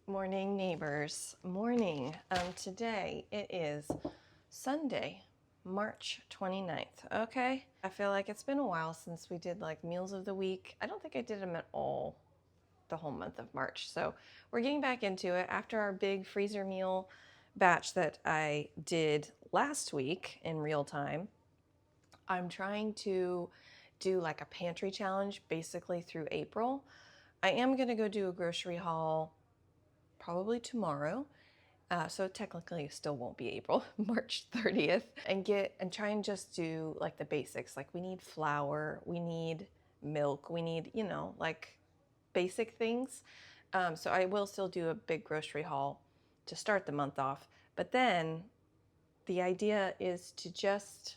Morning, neighbors. Morning. Today it is Sunday, March 29th. Okay. I feel like it's been a while since we did like meals of the week. I don't think I did them at all the whole month of March. So we're getting back into it after our big freezer meal batch that I did last week in real time. I'm trying to do like a pantry challenge basically through April. I am going to go do a grocery haul probably tomorrow. So technically it still won't be April, March 30th, and try and just do like the basics. Like we need flour, we need milk, we need, like basic things. So I will still do a big grocery haul to start the month off. But then the idea is to just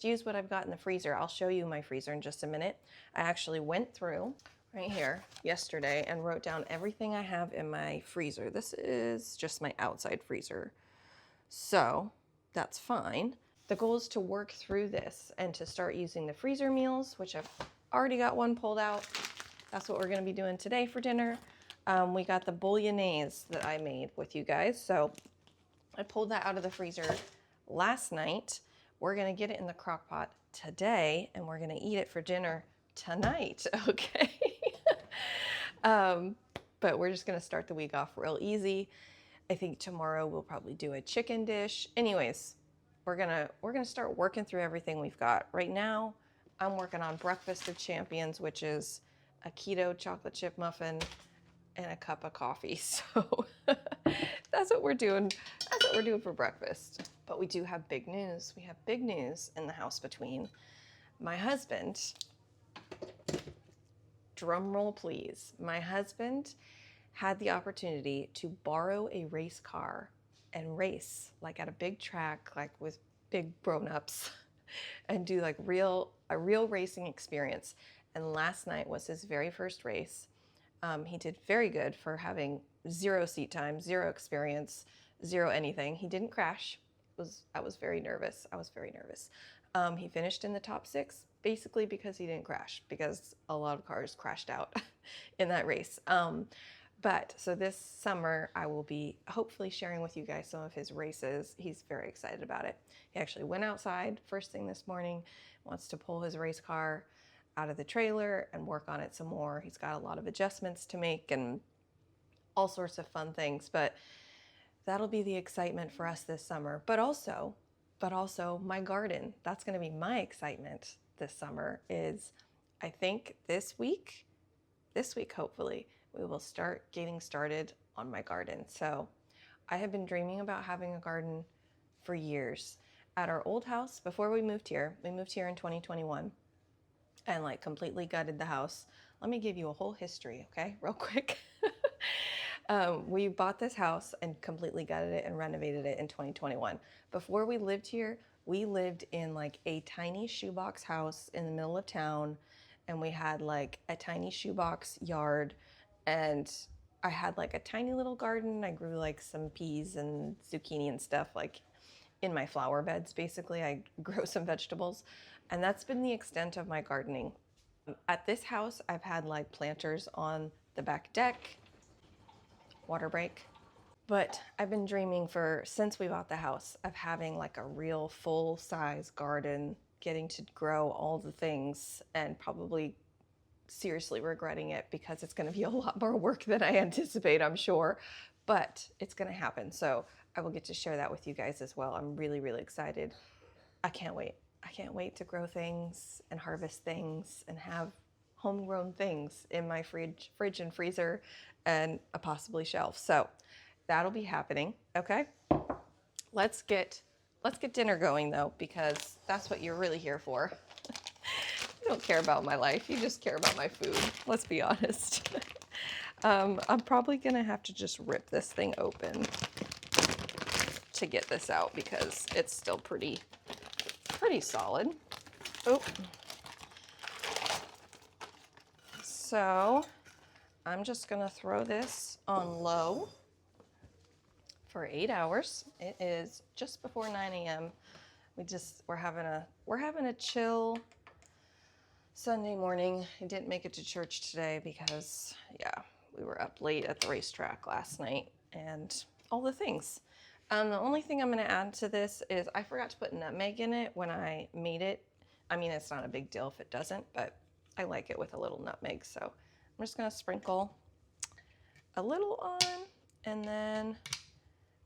use what I've got in the freezer. I'll show you my freezer in just a minute. I actually went through right here yesterday and wrote down everything I have in my freezer. This is just my outside freezer, so that's fine. The goal is to work through this and to start using the freezer meals, which I've already got one pulled out. That's what we're going to be doing today for dinner. We got the bolognese that I made with you guys, so I pulled that out of the freezer last night. We're going to get it in the crock pot today and we're going to eat it for dinner tonight. Okay. But we're just going to start the week off real easy. I think tomorrow we'll probably do a chicken dish. Anyways, we're going to start working through everything we've got. Right now, I'm working on Breakfast of Champions, which is a keto chocolate chip muffin and a cup of coffee. So that's what we're doing. That's what we're doing for breakfast. But we do have big news. We have big news in the house between my husband. Drum roll, please. My husband had the opportunity to borrow a race car and race like at a big track, like with big grown-ups, and do like a real racing experience. And last night was his very first race. He did very good for having 0 seat time, 0 experience, 0 anything. He didn't crash. I was very nervous. He finished in the top 6, basically because he didn't crash, because a lot of cars crashed out in that race. But so this summer, I will be hopefully sharing with you guys some of his races. He's very excited about it. He actually went outside first thing this morning, wants to pull his race car out of the trailer and work on it some more. He's got a lot of adjustments to make and all sorts of fun things, but that'll be the excitement for us this summer. But also my garden. That's going to be my excitement this summer. Is I think this week hopefully we will start getting started on my garden. So I have been dreaming about having a garden for years. At our old house, before we moved here in 2021 and like completely gutted the house. Let me give you a whole history, okay, real quick. We bought this house and completely gutted it and renovated it in 2021. Before we lived here, we lived in like a tiny shoebox house in the middle of town, and we had like a tiny shoebox yard, and I had like a tiny little garden. I grew like some peas and zucchini and stuff like in my flower beds. Basically, I grow some vegetables, and that's been the extent of my gardening. At this house, I've had like planters on the back deck. Water break. But I've been dreaming since we bought the house of having like a real full-size garden, getting to grow all the things, and probably seriously regretting it because it's going to be a lot more work than I anticipate, I'm sure, but it's going to happen. So I will get to share that with you guys as well. I'm really, really excited. I can't wait. I can't wait to grow things and harvest things and have homegrown things in my fridge and freezer and a possibly shelf. So that'll be happening. Okay. Let's get dinner going though, because that's what you're really here for. You don't care about my life. You just care about my food. Let's be honest. I'm probably going to have to just rip this thing open to get this out because it's still pretty solid. Oh. So I'm just going to throw this on low for 8 hours. It is just before 9 a.m. We're having a chill Sunday morning. I didn't make it to church today because, yeah, We were up late at the racetrack last night and all the things. The only thing I'm going to add to this is I forgot to put nutmeg in it when I made it. I mean, it's not a big deal if it doesn't, but I like it with a little nutmeg. So I'm just going to sprinkle a little on, and then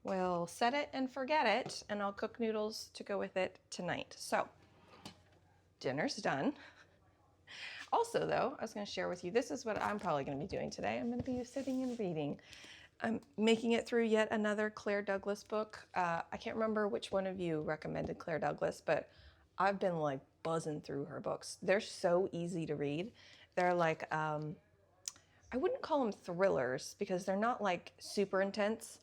we'll set it and forget it, and I'll cook noodles to go with it tonight. So dinner's done. Also, though, I was going to share with you, this is what I'm probably going to be doing today. I'm going to be sitting and reading. I'm making it through yet another Claire Douglas book. I can't remember which one of you recommended Claire Douglas, but I've been like buzzing through her books. They're so easy to read. They're like, I wouldn't call them thrillers because they're not like super intense,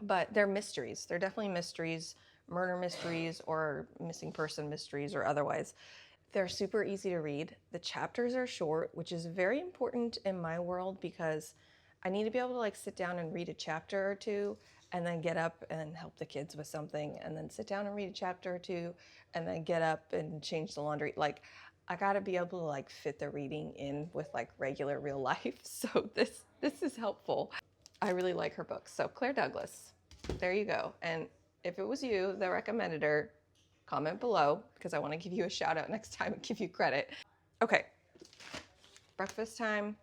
but they're mysteries. They're definitely mysteries, murder mysteries or missing person mysteries or otherwise. They're super easy to read. The chapters are short, which is very important in my world because I need to be able to like sit down and read a chapter or two and then get up and help the kids with something and then sit down and read a chapter or two and then get up and change the laundry. Like I got to be able to like fit the reading in with like regular real life. So this is helpful. I really like her books. So Claire Douglas, there you go. And if it was you that recommended her, comment below because I want to give you a shout out next time and give you credit. Okay, breakfast time,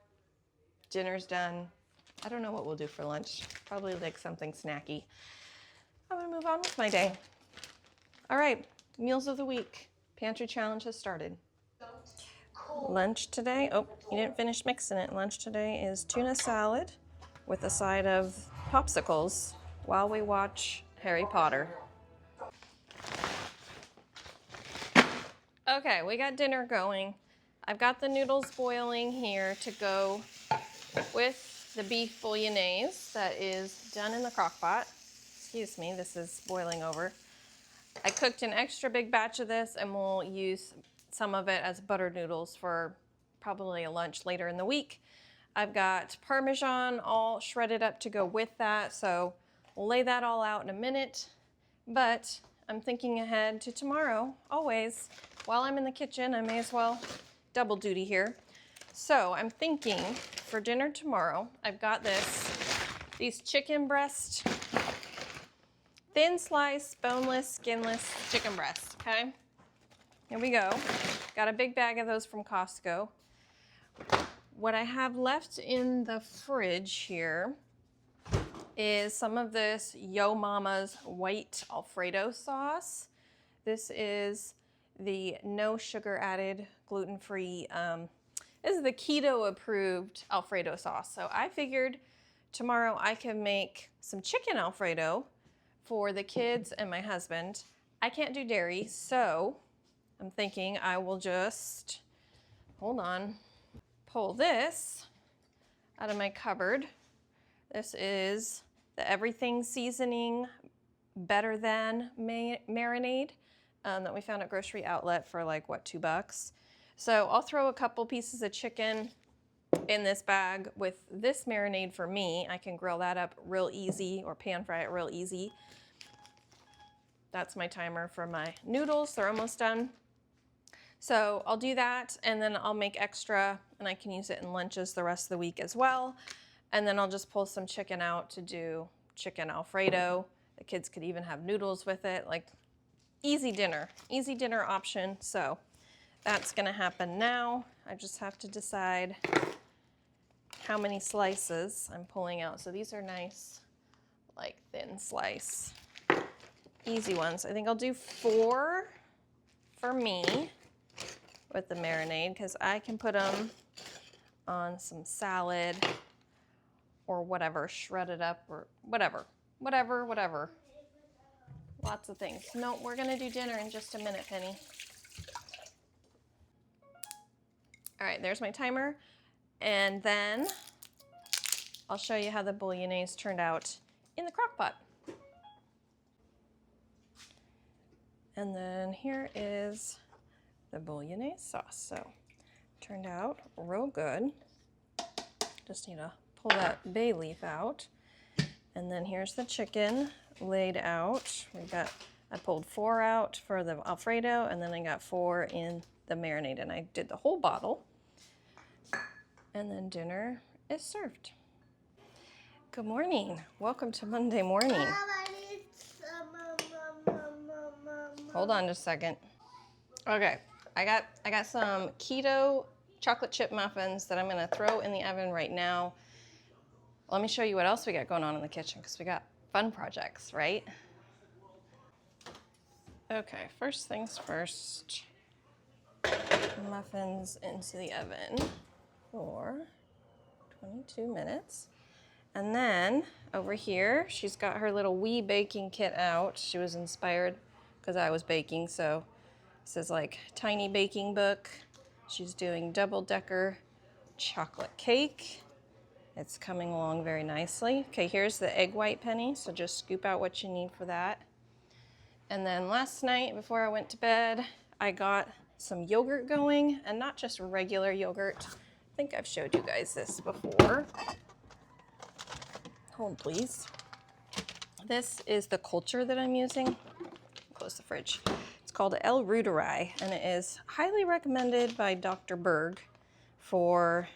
dinner's done. I don't know what we'll do for lunch. Probably like something snacky. I'm gonna move on with my day. All right, meals of the week. Pantry challenge has started. Lunch today, oh, you didn't finish mixing it. Lunch today is tuna salad with a side of popsicles while we watch Harry Potter. Okay, we got dinner going. I've got the noodles boiling here to go with the beef bolognese that is done in the crock pot. Excuse me, this is boiling over. I cooked an extra big batch of this and we'll use some of it as buttered noodles for probably a lunch later in the week. I've got Parmesan all shredded up to go with that, so we'll lay that all out in a minute. But I'm thinking ahead to tomorrow, always. While I'm in the kitchen, I may as well double duty here. So I'm thinking for dinner tomorrow, I've got these chicken breast, thin slice, boneless, skinless chicken breast, okay? Here we go. Got a big bag of those from Costco. What I have left in the fridge here is some of this Yo Mama's white Alfredo sauce. This is the no sugar added, gluten-free, this is the keto approved Alfredo sauce. So I figured tomorrow I can make some chicken Alfredo for the kids and my husband. I can't do dairy, so I'm thinking I will just, hold on, pull this out of my cupboard. This is the Everything Seasoning Better Than marinade that we found at Grocery Outlet for like, what, $2? So I'll throw a couple pieces of chicken in this bag with this marinade for me. I can grill that up real easy or pan fry it real easy. That's my timer for my noodles. They're almost done. So I'll do that and then I'll make extra and I can use it in lunches the rest of the week as well. And then I'll just pull some chicken out to do chicken Alfredo. The kids could even have noodles with it, like easy dinner option. So that's gonna happen now. I just have to decide how many slices I'm pulling out. So these are nice, like thin slice, easy ones. I think I'll do 4 for me with the marinade because I can put them on some salad or whatever, shredded up or whatever. Lots of things. No, we're gonna do dinner in just a minute, Penny. All right, there's my timer. And then I'll show you how the bolognese turned out in the crock pot. And then here is the bolognese sauce. So turned out real good. Just need to pull that bay leaf out. And then here's the chicken laid out. I pulled 4 out for the Alfredo and then I got 4 in the marinade and I did the whole bottle. And then dinner is served. Good morning. Welcome to Monday morning. Hold on just a second. Okay, I got some keto chocolate chip muffins that I'm gonna throw in the oven right now. Let me show you what else we got going on in the kitchen because we got fun projects, right? Okay, first things first. Muffins into the oven for 22 minutes. And then over here, she's got her little wee baking kit out. She was inspired because I was baking, so this is like tiny baking book. She's doing double-decker chocolate cake. It's coming along very nicely. Okay, here's the egg white penny, so just scoop out what you need for that. And then last night, before I went to bed, I got some yogurt going, and not just regular yogurt. I think I've showed you guys this before. Hold, please. This is the culture that I'm using. Close the fridge. It's called El Ruderi, and it is highly recommended by Dr. Berg for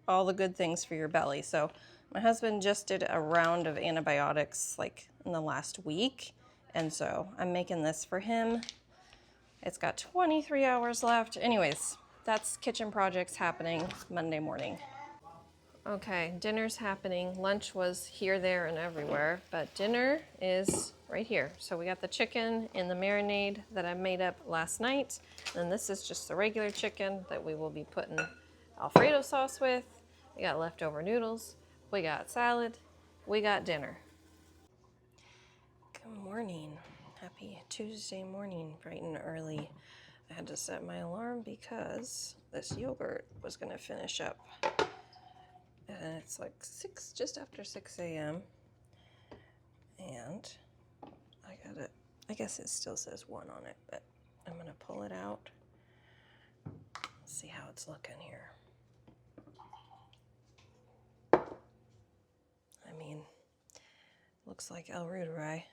all the good things for your belly. So my husband just did a round of antibiotics like in the last week, and so I'm making this for him. It's got 23 hours left. Anyways, that's kitchen projects happening Monday morning. Okay, dinner's happening. Lunch was here, there, and everywhere, but dinner is right here. So we got the chicken in the marinade that I made up last night, and this is just the regular chicken that we will be putting Alfredo sauce with. We got leftover noodles, we got salad, we got dinner. Good morning. Happy Tuesday morning, bright and early. I had to set my alarm because this yogurt was gonna finish up. And it's like just after 6 a.m. And I guess it still says 1 on it, but I'm gonna pull it out. Let's see how it's looking here. I mean, looks like El Ruderi.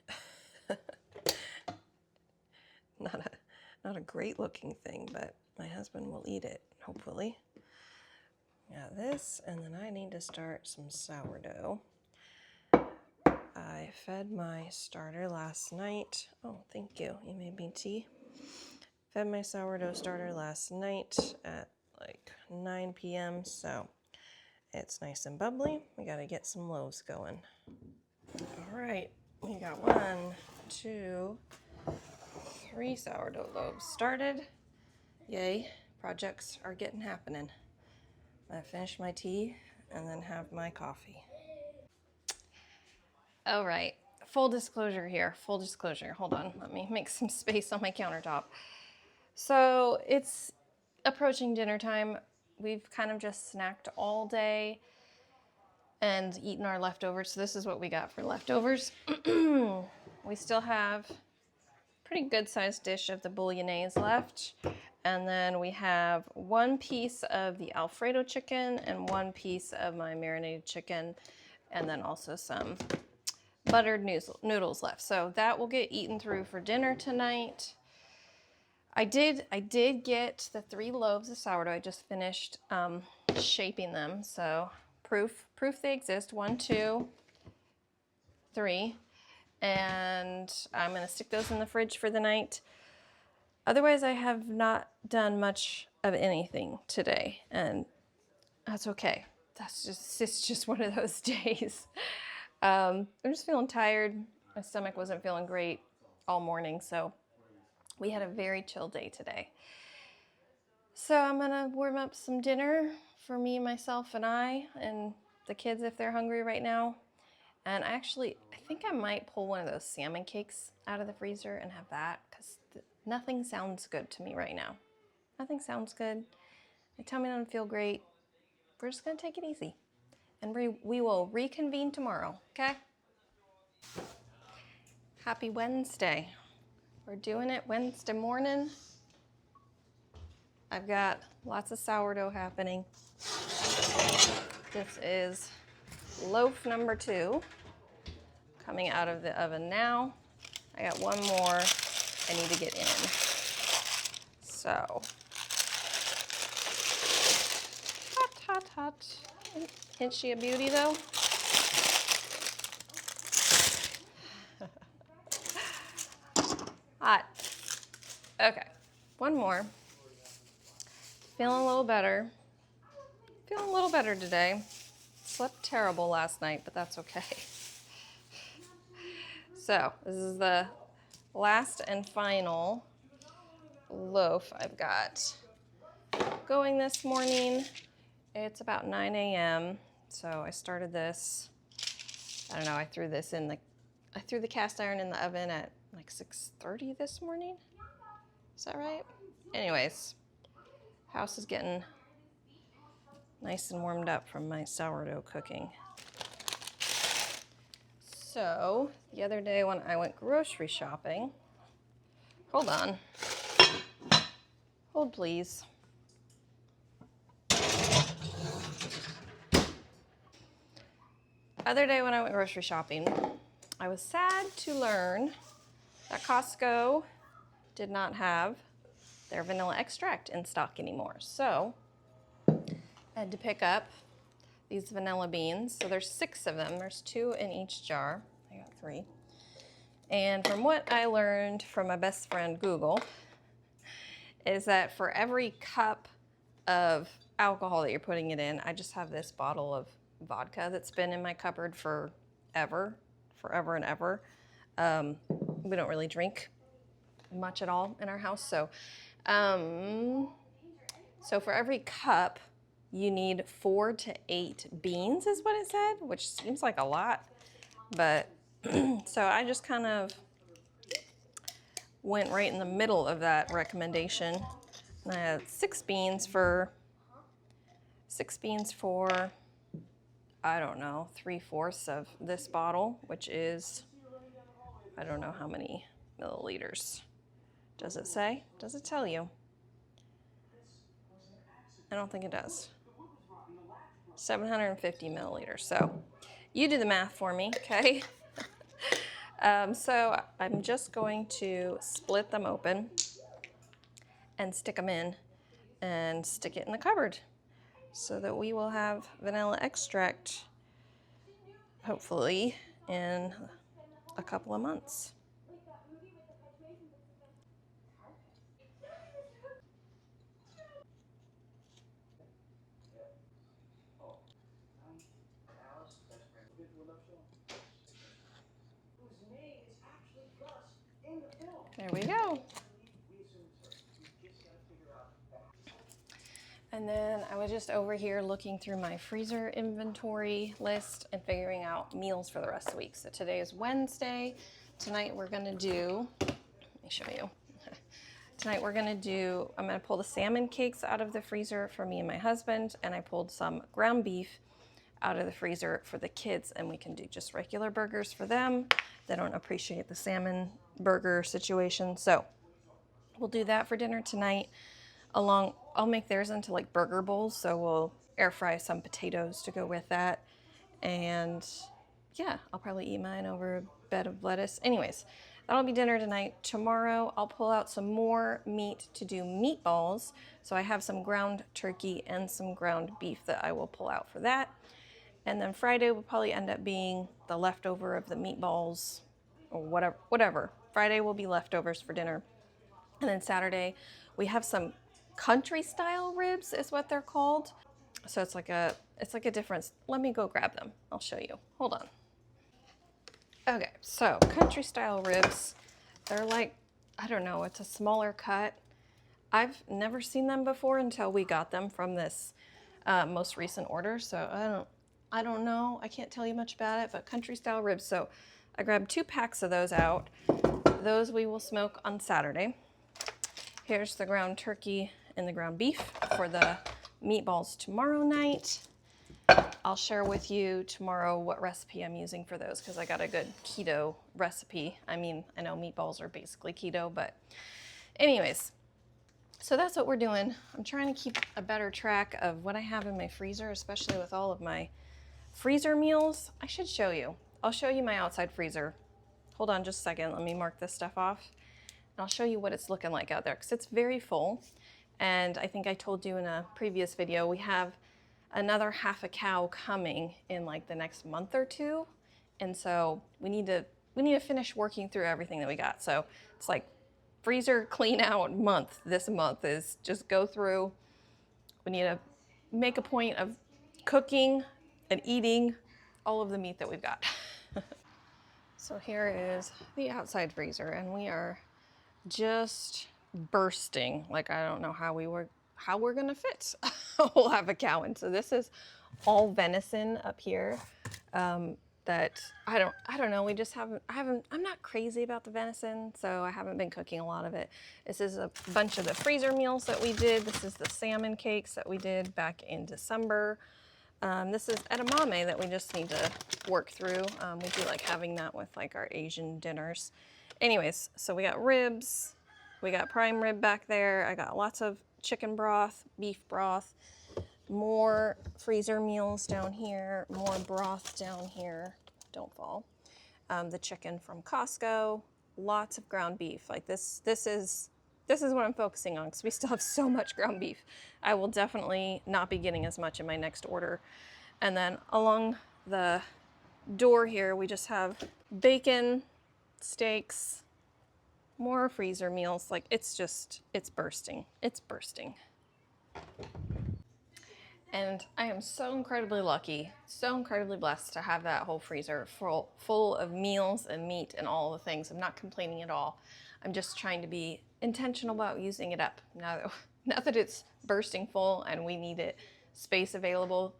Not a great looking thing, but my husband will eat it, hopefully. Got this, and then I need to start some sourdough. I fed my starter last night. Oh, thank you. You made me tea. Fed my sourdough starter last night at like 9 p.m., so it's nice and bubbly. We gotta get some loaves going. All right, we got 1, 2, 3 sourdough loaves started. Yay, projects are getting happening. I finish my tea and then have my coffee. All right, full disclosure here, full disclosure. Hold on, let me make some space on my countertop. So it's approaching dinner time. We've kind of just snacked all day and eaten our leftovers. So this is what we got for leftovers. We still have a pretty good sized dish of the bolognese left. And then we have 1 piece of the Alfredo chicken and 1 piece of my marinated chicken, and then also some buttered noodles left. So that will get eaten through for dinner tonight. I did get the 3 loaves of sourdough. I just finished shaping them, so proof they exist. 1, 2, 3, and I'm gonna stick those in the fridge for the night. Otherwise, I have not done much of anything today, and that's okay. It's just one of those days. I'm just feeling tired. My stomach wasn't feeling great all morning, so we had a very chill day today. So I'm gonna warm up some dinner for me, myself, and the kids if they're hungry right now. And I think I might pull one of those salmon cakes out of the freezer and have that, because nothing sounds good to me right now. Nothing sounds good. My tummy doesn't feel great. We're just gonna take it easy. And we will reconvene tomorrow, okay? Happy Wednesday. We're doing it Wednesday morning. I've got lots of sourdough happening. This is loaf number 2 coming out of the oven now. I got 1 more I need to get in. So, hot. Isn't she a beauty though? Hot. Okay, one more. Feeling a little better. Feeling a little better today. Slept terrible last night, but that's okay. So this is the last and final loaf I've got going this morning. It's about 9 a.m. So I started this, I don't know, I threw the cast iron in the oven at like 6:30 this morning. Is that right? Anyways, house is getting nice and warmed up from my sourdough cooking. So the other day when I went grocery shopping, hold on, hold please. Other day when I went grocery shopping, I was sad to learn that Costco did not have their vanilla extract in stock anymore. So I had to pick up these vanilla beans. So there's 6 of them. There's 2 in each jar. I got 3. And from what I learned from my best friend Google, is that for every cup of alcohol that you're putting it in, I just have this bottle of vodka that's been in my cupboard forever and ever. We don't really drink much at all in our house. So for every cup, you need 4 to 8 beans is what it said, which seems like a lot. But so I just kind of went right in the middle of that recommendation. And I had 6 beans for, I don't know, 3/4 of this bottle, which is, I don't know how many milliliters. Does it say? Does it tell you? I don't think it does. 750 milliliters. So you do the math for me, okay? So I'm just going to split them open and stick them in and stick it in the cupboard so that we will have vanilla extract hopefully in a couple of months. There we go. And then I was just over here looking through my freezer inventory list and figuring out meals for the rest of the week. So today is Wednesday. Tonight we're gonna do, let me show you. Tonight we're gonna do, I'm gonna pull the salmon cakes out of the freezer for me and my husband, and I pulled some ground beef out of the freezer for the kids, and we can do just regular burgers for them. They don't appreciate the salmon burger situation. So we'll do that for dinner tonight. I'll make theirs into like burger bowls, so we'll air fry some potatoes to go with that. And yeah, I'll probably eat mine over a bed of lettuce. Anyways, that'll be dinner tonight. Tomorrow, I'll pull out some more meat to do meatballs. So I have some ground turkey and some ground beef that I will pull out for that. And then Friday will probably end up being the leftover of the meatballs or whatever. Friday will be leftovers for dinner. And then Saturday, we have some country style ribs is what they're called. So it's like a difference. Let me go grab them. I'll show you. Hold on. Okay, so country style ribs, they're like, I don't know, it's a smaller cut. I've never seen them before until we got them from this most recent order. So I don't know. I can't tell you much about it, but country style ribs. So I grabbed 2 packs of those out. Those we will smoke on Saturday. Here's the ground turkey and the ground beef for the meatballs tomorrow night. I'll share with you tomorrow what recipe I'm using for those because I got a good keto recipe. I mean, I know meatballs are basically keto, but anyways, so that's what we're doing. I'm trying to keep a better track of what I have in my freezer, especially with all of my freezer meals. I should show you. I'll show you my outside freezer. Hold on just a second. Let me mark this stuff off. And I'll show you what it's looking like out there because it's very full. And I think I told you in a previous video, we have another half a cow coming in like the next month or two. And so we need to finish working through everything that we got. So it's like freezer clean out month. This month is just go through. We need to make a point of cooking and eating all of the meat that we've got. So here is the outside freezer, and we are just bursting. Like, I don't know how we're gonna fit a whole half a cow in. So this is all venison up here. That I don't know. We just I'm not crazy about the venison, so I haven't been cooking a lot of it. This is a bunch of the freezer meals that we did. This is the salmon cakes that we did back in December. This is edamame that we just need to work through. We do like having that with like our Asian dinners. Anyways, so we got ribs, we got prime rib back there. I got lots of chicken broth, beef broth, more freezer meals down here, more broth down here. Don't fall. The chicken from Costco, lots of ground beef. Like this is what I'm focusing on because we still have so much ground beef. I will definitely not be getting as much in my next order. And then along the door here, we just have bacon, steaks, more freezer meals. Like it's bursting. It's bursting. And I am so incredibly lucky, so incredibly blessed to have that whole freezer full of meals and meat and all the things. I'm not complaining at all. I'm just trying to be intentional about using it up. Now that it's bursting full and we need it space available,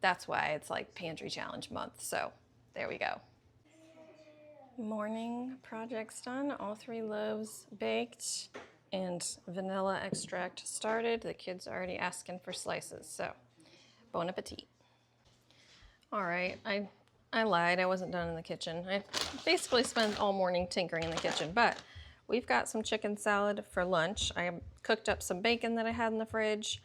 that's why it's like Pantry Challenge month. So there we go. Morning projects done. All 3 loaves baked and vanilla extract started. The kids are already asking for slices, so bon appetit. All right, I lied. I wasn't done in the kitchen. I basically spent all morning tinkering in the kitchen, but we've got some chicken salad for lunch. I cooked up some bacon that I had in the fridge,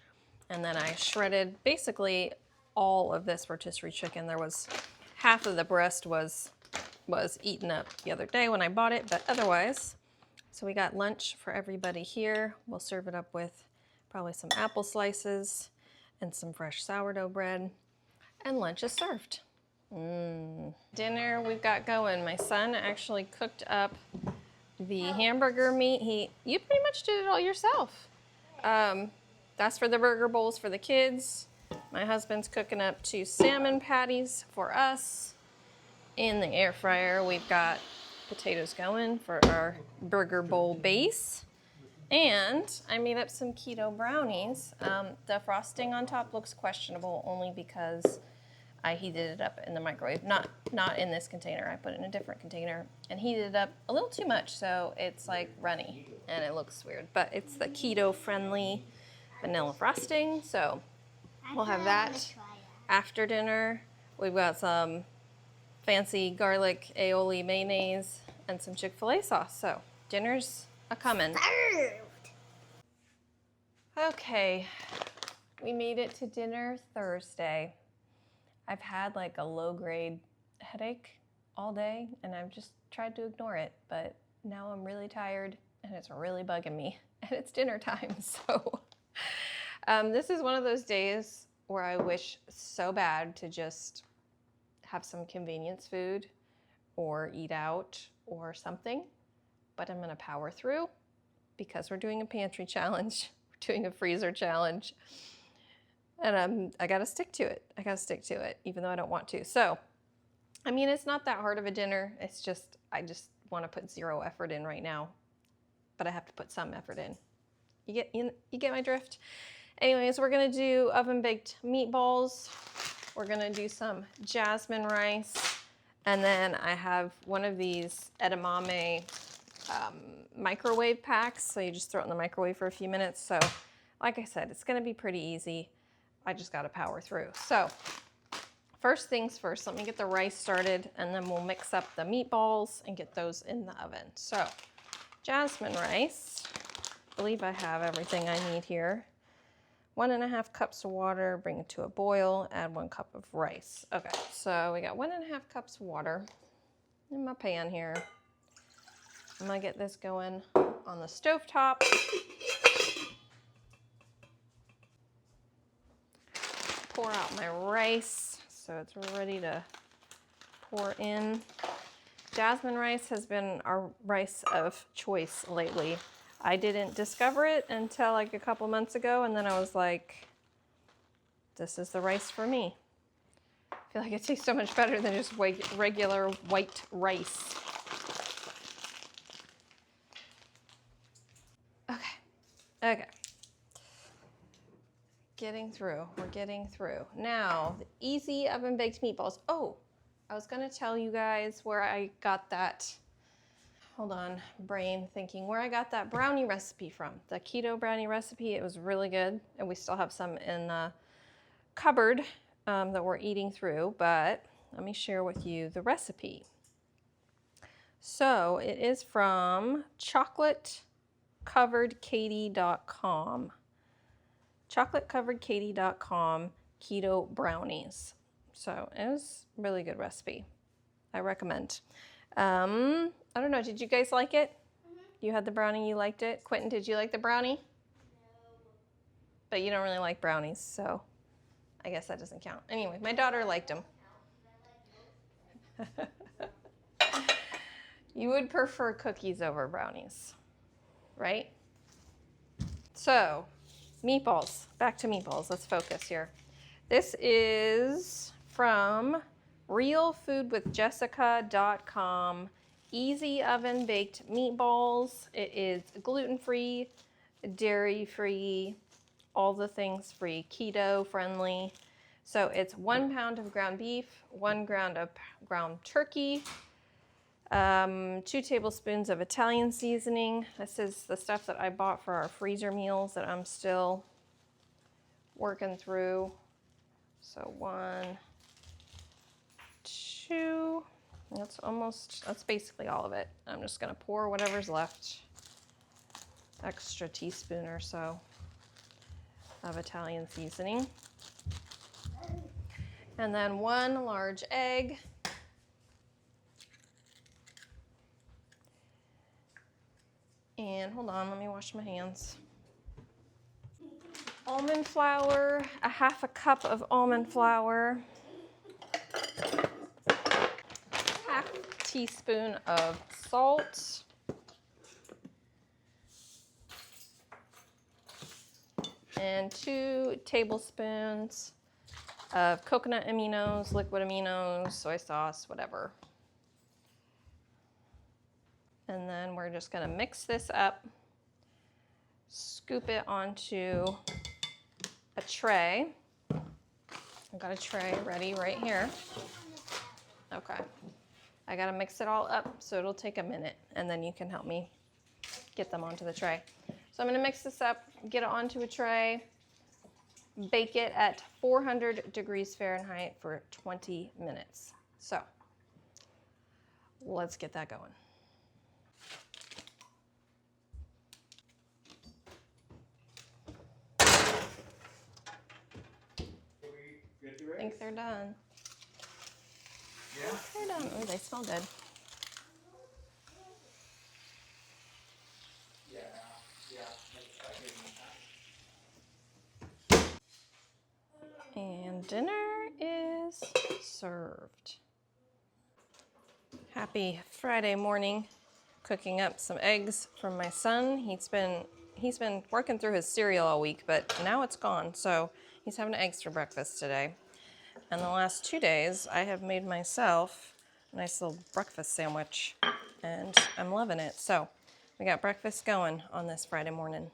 and then I shredded basically all of this rotisserie chicken. There was half of the breast was eaten up the other day when I bought it, but otherwise, so we got lunch for everybody here. We'll serve it up with probably some apple slices and some fresh sourdough bread, and lunch is served. Dinner we've got going. My son actually cooked up the hamburger meat. You pretty much did it all yourself. That's for the burger bowls for the kids. My husband's cooking up 2 salmon patties for us. In the air fryer, we've got potatoes going for our burger bowl base. And I made up some keto brownies. The frosting on top looks questionable only because I heated it up in the microwave. Not in this container. I put it in a different container and heated it up a little too much, so it's like runny and it looks weird. But it's the keto friendly vanilla frosting, so we'll have that after dinner. We've got some fancy garlic aioli mayonnaise and some Chick-fil-A sauce. So dinner's a-comin'. Okay, we made it to dinner Thursday. I've had like a low-grade headache all day and I've just tried to ignore it, but now I'm really tired and it's really bugging me and it's dinner time. So this is one of those days where I wish so bad to just have some convenience food or eat out or something, but I'm gonna power through because we're doing a pantry challenge, we're doing a freezer challenge, and I gotta stick to it. I gotta stick to it, even though I don't want to. So, I mean, it's not that hard of a dinner. It's just, I just wanna put 0 effort in right now, but I have to put some effort in. You get my drift? Anyways, we're gonna do oven-baked meatballs. We're gonna do some jasmine rice. And then I have one of these edamame microwave packs. So you just throw it in the microwave for a few minutes. So like I said, it's gonna be pretty easy. I just gotta power through. So first things first, let me get the rice started and then we'll mix up the meatballs and get those in the oven. So jasmine rice, I believe I have everything I need here. 1.5 cups of water, bring it to a boil, add 1 cup of rice. Okay, so we got 1.5 cups of water in my pan here. I'm gonna get this going on the stovetop. pour out my rice so it's ready to pour in. Jasmine rice has been our rice of choice lately. I didn't discover it until like a couple months ago, and then I was like, this is the rice for me. I feel like it tastes so much better than just regular white rice. Okay. We're getting through. Now, the easy oven baked meatballs. Oh, I was gonna tell you guys where I got that, hold on, brain thinking, where I got that brownie recipe from. The keto brownie recipe, it was really good. And we still have some in the cupboard that we're eating through, but let me share with you the recipe. So it is from chocolatecoveredkatie.com. chocolatecoveredkatie.com keto brownies. So it was a really good recipe. I recommend. I don't know, did you guys like it? You had the brownie, you liked it? Quentin, did you like the brownie? No. But you don't really like brownies, so I guess that doesn't count. Anyway, my daughter liked them. You would prefer cookies over brownies, right? So, meatballs. Back to meatballs. Let's focus here. This is from realfoodwithjessica.com. Easy oven baked meatballs. It is gluten-free, dairy-free, all the things free, keto friendly. So it's 1 pound of ground beef, 1 pound of ground turkey, 2 tablespoons of Italian seasoning. This is the stuff that I bought for our freezer meals that I'm still working through. So 1, 2, that's basically all of it. I'm just gonna pour whatever's left. Extra teaspoon or so of Italian seasoning. And then 1 large egg. And hold on, let me wash my hands. Almond flour, a 1/2 cup of almond flour. 1/2 teaspoon of salt. And 2 tablespoons of coconut aminos, liquid aminos, soy sauce, whatever. And then we're just gonna mix this up, scoop it onto a tray. I've got a tray ready right here. Okay. I gotta mix it all up, so it'll take a minute, and then you can help me get them onto the tray. So I'm gonna mix this up, get it onto a tray, bake it at 400 degrees Fahrenheit for 20 minutes. So let's get that going. I think they're done. Yeah? They're done. Oh, they smell good. And dinner is served. Happy Friday morning. Cooking up some eggs from my son. He's been working through his cereal all week, but now it's gone, so he's having eggs for breakfast today. And the last 2 days, I have made myself a nice little breakfast sandwich, and I'm loving it. So we got breakfast going on this Friday morning.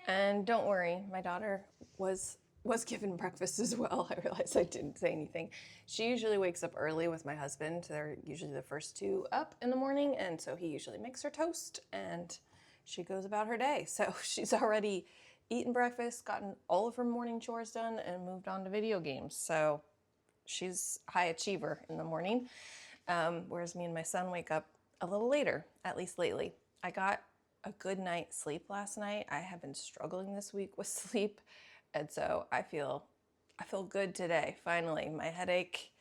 And don't worry, my daughter was given breakfast as well. I realized I didn't say anything. She usually wakes up early with my husband. They're usually the first 2 up in the morning, and so he usually makes her toast, and she goes about her day. So she's already eaten breakfast, gotten all of her morning chores done, and moved on to video games. So she's a high achiever in the morning, whereas me and my son wake up a little later, at least lately. I got a good night's sleep last night. I have been struggling this week with sleep, and so I feel good today. Finally, my headache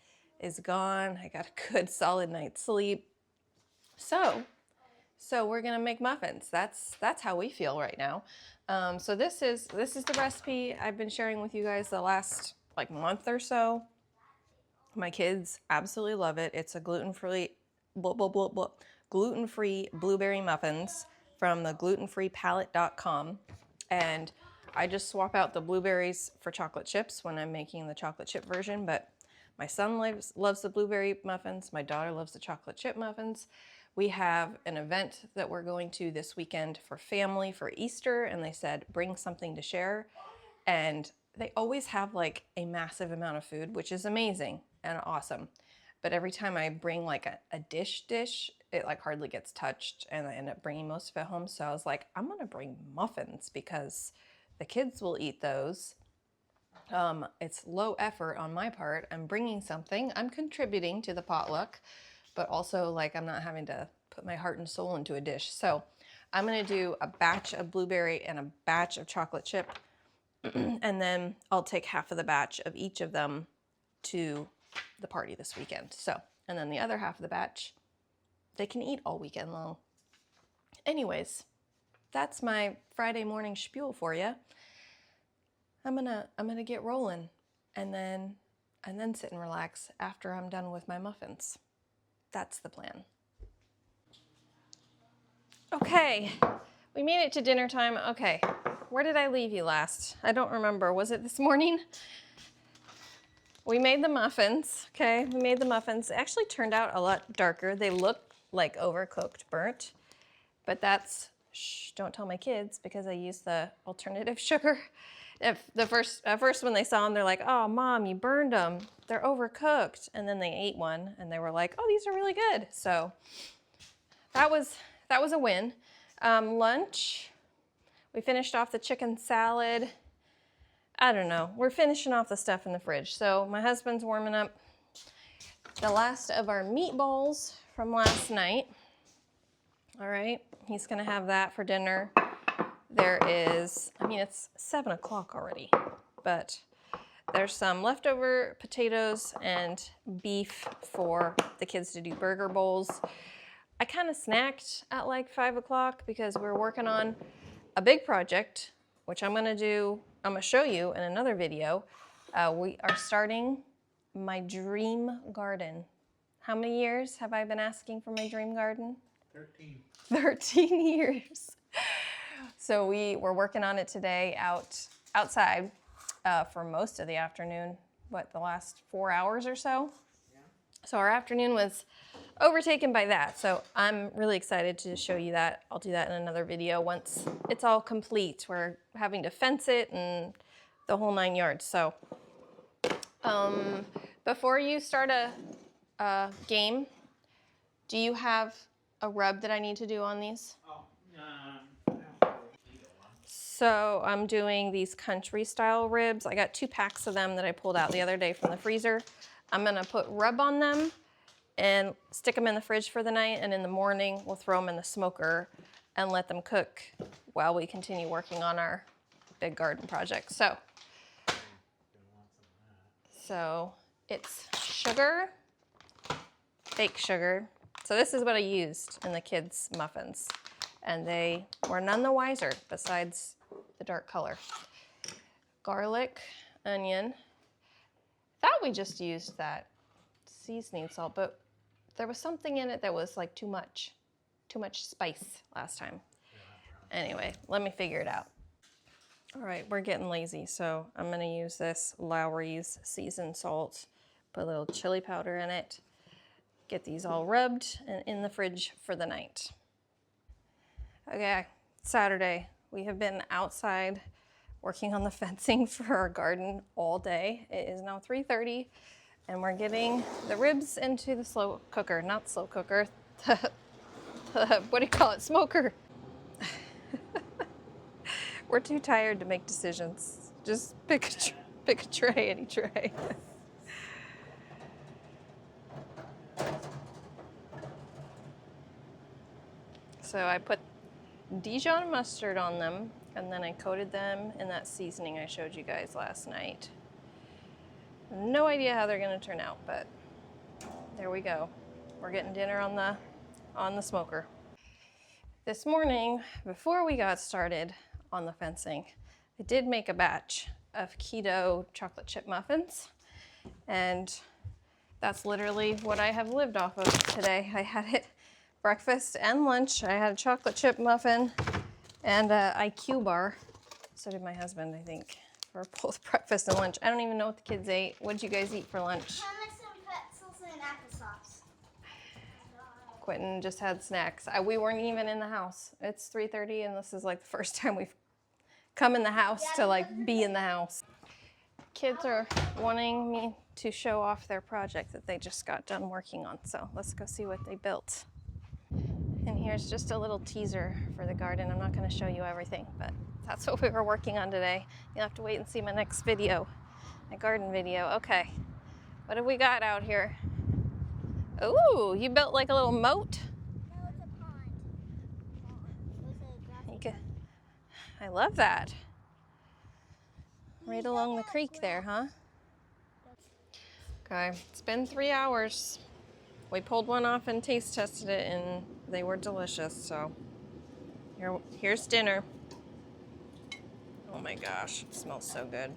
is gone. I got a good solid night's sleep. So we're gonna make muffins. That's how we feel right now. So this is the recipe I've been sharing with you guys the last like month or so. My kids absolutely love it. It's a gluten-free gluten-free blueberry muffins from the glutenfreepalette.com. And I just swap out the blueberries for chocolate chips when I'm making the chocolate chip version, but my son loves the blueberry muffins. My daughter loves the chocolate chip muffins. We have an event that we're going to this weekend for family for Easter, and they said bring something to share. And they always have like a massive amount of food, which is amazing and awesome. But every time I bring like a dish, it like hardly gets touched, and I end up bringing most of it home. So I was like, I'm gonna bring muffins because the kids will eat those. It's low effort on my part. I'm bringing something. I'm contributing to the potluck, but also like I'm not having to put my heart and soul into a dish. So I'm gonna do a batch of blueberry and a batch of chocolate chip, and then I'll take half of the batch of each of them to the party this weekend. So, and then the other half of the batch, they can eat all weekend long. Anyways, that's my Friday morning spiel for you. I'm gonna get rolling, and then sit and relax after I'm done with my muffins. That's the plan. Okay, we made it to dinner time. Okay, where did I leave you last? I don't remember. Was it this morning? We made the muffins. Okay, we made the muffins. They actually turned out a lot darker. They look like overcooked, burnt, but that's, shh, don't tell my kids because I use the alternative sugar. At first when they saw them, they're like, oh, Mom, you burned them. They're overcooked. And then they ate one and they were like, oh, these are really good. So that was a win. Lunch, we finished off the chicken salad. I don't know. We're finishing off the stuff in the fridge. So my husband's warming up the last of our meatballs from last night. All right, he's gonna have that for dinner. There is, I mean, it's 7 o'clock already, but there's some leftover potatoes and beef for the kids to do burger bowls. I kind of snacked at like 5 o'clock because we're working on a big project, which I'm gonna show you in another video. We are starting my dream garden. How many years have I been asking for my dream garden? 13. 13 years. So we were working on it today outside for most of the afternoon, the last 4 hours or so. Yeah. So our afternoon was overtaken by that. So I'm really excited to show you that. I'll do that in another video once it's all complete. We're having to fence it and the whole 9 yards. So before you start a game, do you have a rub that I need to do on these? Oh, So I'm doing these country style ribs. I got 2 packs of them that I pulled out the other day from the freezer. I'm gonna put rub on them and stick them in the fridge for the night, and in the morning we'll throw them in the smoker and let them cook while we continue working on our big garden project. So it's sugar, fake sugar. So this is what I used in the kids' muffins, and they were none the wiser besides the dark color. Garlic, onion. Thought we just used that seasoning salt, but there was something in it that was like too much spice last time. Anyway, let me figure it out. All right, we're getting lazy, so I'm gonna use this Lowry's seasoned salt, put a little chili powder in it, get these all rubbed and in the fridge for the night. Okay, Saturday. We have been outside working on the fencing for our garden all day. It is now 3:30, and we're getting the ribs into the slow cooker, not slow cooker, what do you call it, smoker. We're too tired to make decisions. Just pick a tray, any tray. So I put Dijon mustard on them, and then I coated them in that seasoning I showed you guys last night. No idea how they're gonna turn out, but there we go. We're getting dinner on the smoker. This morning, before we got started, on the fencing. I did make a batch of keto chocolate chip muffins, and that's literally what I have lived off of today. I had it breakfast and lunch. I had a chocolate chip muffin and a IQ bar. So did my husband, I think, for both breakfast and lunch. I don't even know what the kids ate. What did you guys eat for lunch? Hummus and pretzels and applesauce. Quentin just had snacks. We weren't even in the house. It's 3:30 and this is like the first time we've come in the house to like be in the house. Kids are wanting me to show off their project that they just got done working on. So let's go see what they built. And here's just a little teaser for the garden. I'm not going to show you everything, but that's what we were working on today. You'll have to wait and see my next video, my garden video. Okay, what have we got out here? Ooh, you built like a little moat? No, it's a pond. I love that. Right along the creek there, huh? Okay, it's been 3 hours. We pulled one off and taste tested it, and they were delicious. So here's dinner. Oh my gosh, it smells so good.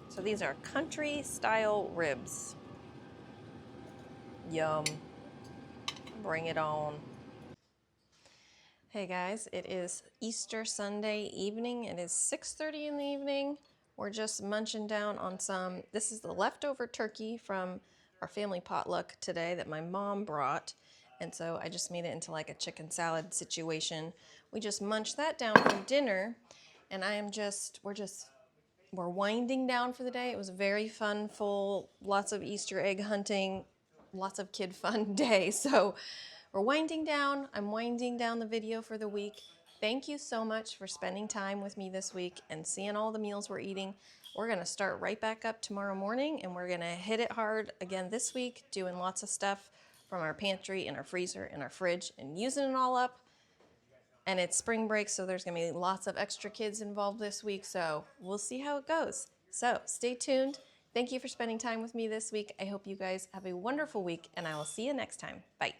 So these are country style ribs. Yum. Bring it on. Hey guys, it is Easter Sunday evening. It is 6:30 in the evening. We're just munching down on some, this is the leftover turkey from our family potluck today that my mom brought. And so I just made it into like a chicken salad situation. We just munched that down for dinner, and we're winding down for the day. It was a very fun, full, lots of Easter egg hunting, lots of kid fun day. So we're winding down. I'm winding down the video for the week. Thank you so much for spending time with me this week and seeing all the meals we're eating. We're gonna start right back up tomorrow morning, and we're gonna hit it hard again this week, doing lots of stuff from our pantry and our freezer and our fridge and using it all up. And it's spring break, so there's gonna be lots of extra kids involved this week, so we'll see how it goes. So stay tuned. Thank you for spending time with me this week. I hope you guys have a wonderful week, and I will see you next time. Bye.